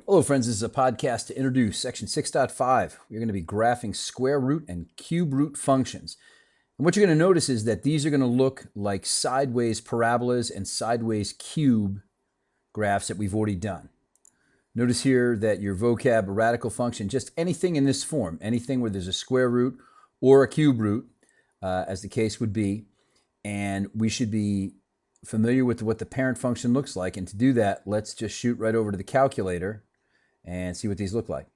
Hello, friends. This is a podcast to introduce Section 6.5. We're going to be graphing square root and cube root functions. And what you're going to notice is that these are going to look like sideways parabolas and sideways cube graphs that we've already done. Notice here that your vocab radical function, just anything in this form, anything where there's a square root or a cube root, as the case would be, and we should be familiar with what the parent function looks like. And to do that, let's just shoot right over to the calculator and see what these look like.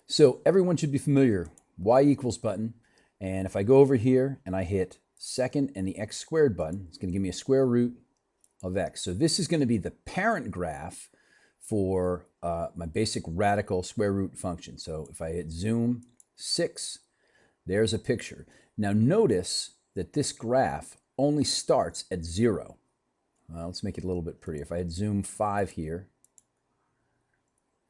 So everyone should be familiar, y equals button, and if I go over here and I hit second and the x squared button, it's going to give me a square root of x. So this is going to be the parent graph for my basic radical square root function. So if I hit zoom 6, there's a picture. Now notice that this graph only starts at 0. Let's make it a little bit prettier. If I hit zoom 5 here,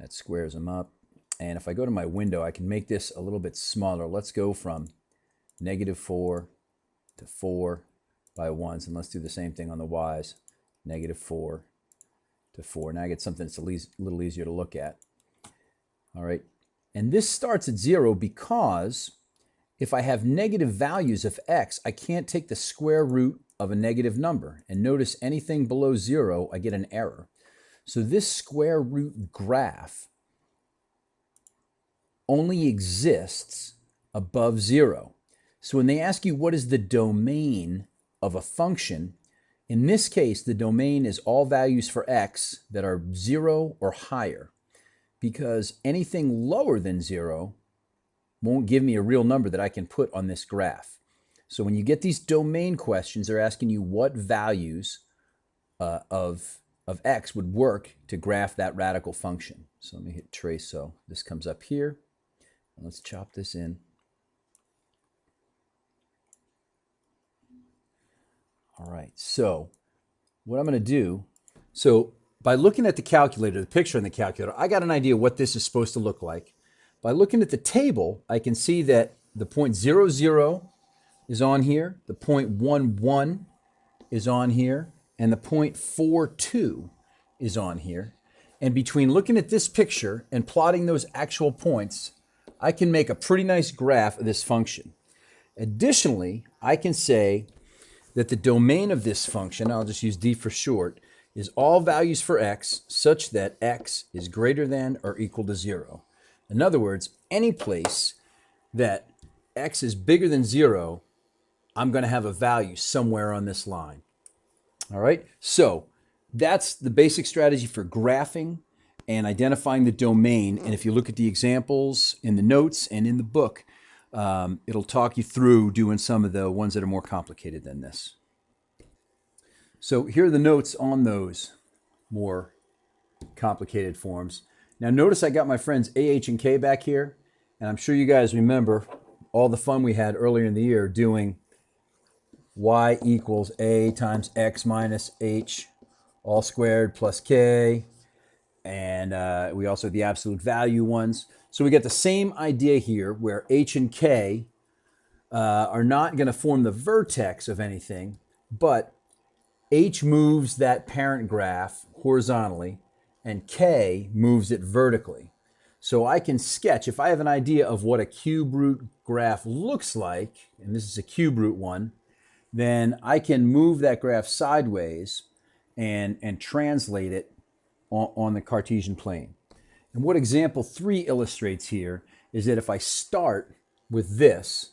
that squares them up. And if I go to my window, I can make this a little bit smaller. Let's go from -4 to 4 by 1s. And let's do the same thing on the y's. -4 to 4. Now I get something that's a little easier to look at. All right. And this starts at 0 because if I have negative values of x, I can't take the square root of a negative number. And notice anything below 0, I get an error. So this square root graph only exists above 0. So when they ask you what is the domain of a function, in this case, the domain is all values for x that are 0 or higher, because anything lower than 0 won't give me a real number that I can put on this graph. So when you get these domain questions, they're asking you what values of x would work to graph that radical function. So let me hit trace. So this comes up here. And let's chop this in. All right. So what I'm going to do, so by looking at the calculator, the picture in the calculator, I got an idea what this is supposed to look like. By looking at the table, I can see that the point 0, 0 is on here. The point 1, 1 is on here. And the point 42 is on here. And between looking at this picture and plotting those actual points, I can make a pretty nice graph of this function. Additionally, I can say that the domain of this function, I'll just use d for short, is all values for x such that x is greater than or equal to 0. In other words, any place that x is bigger than 0, I'm going to have a value somewhere on this line. All right, so that's the basic strategy for graphing and identifying the domain. And if you look at the examples in the notes and in the book, it'll talk you through doing some of the ones that are more complicated than this. So here are the notes on those more complicated forms. Now notice I got my friends A, H, and K back here, and I'm sure you guys remember all the fun we had earlier in the year doing y equals a times x minus h all squared plus k, and we also have the absolute value ones. So we get the same idea here where h and k are not going to form the vertex of anything, but h moves that parent graph horizontally and k moves it vertically. So I can sketch, if I have an idea of what a cube root graph looks like, and this is a cube root one, then I can move that graph sideways and translate it on the Cartesian plane. And what example 3 illustrates here is that if I start with this,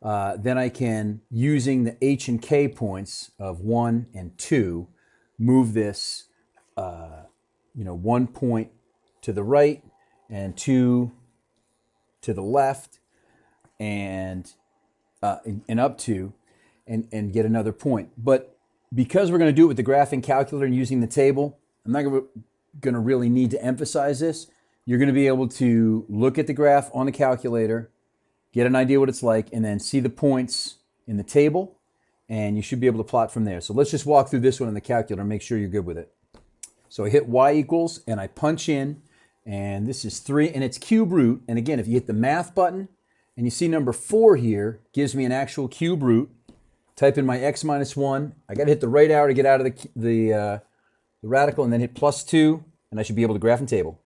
then I can, using the h and k points of 1 and 2, move this 1 point to the right and 2 to the left and up to, and get another point. But because we're going to do it with the graphing calculator and using the table, I'm not going to really need to emphasize this. You're going to be able to look at the graph on the calculator, get an idea what it's like, and then see the points in the table, and you should be able to plot from there. So let's just walk through this one in the calculator and make sure you're good with it. So I hit y equals, and I punch in, and this is 3, and it's cube root. And again, if you hit the math button, and you see number 4 here, gives me an actual cube root. Type in my x minus 1. I got to hit the right arrow to get out of the radical, and then hit +2, and I should be able to graph and table.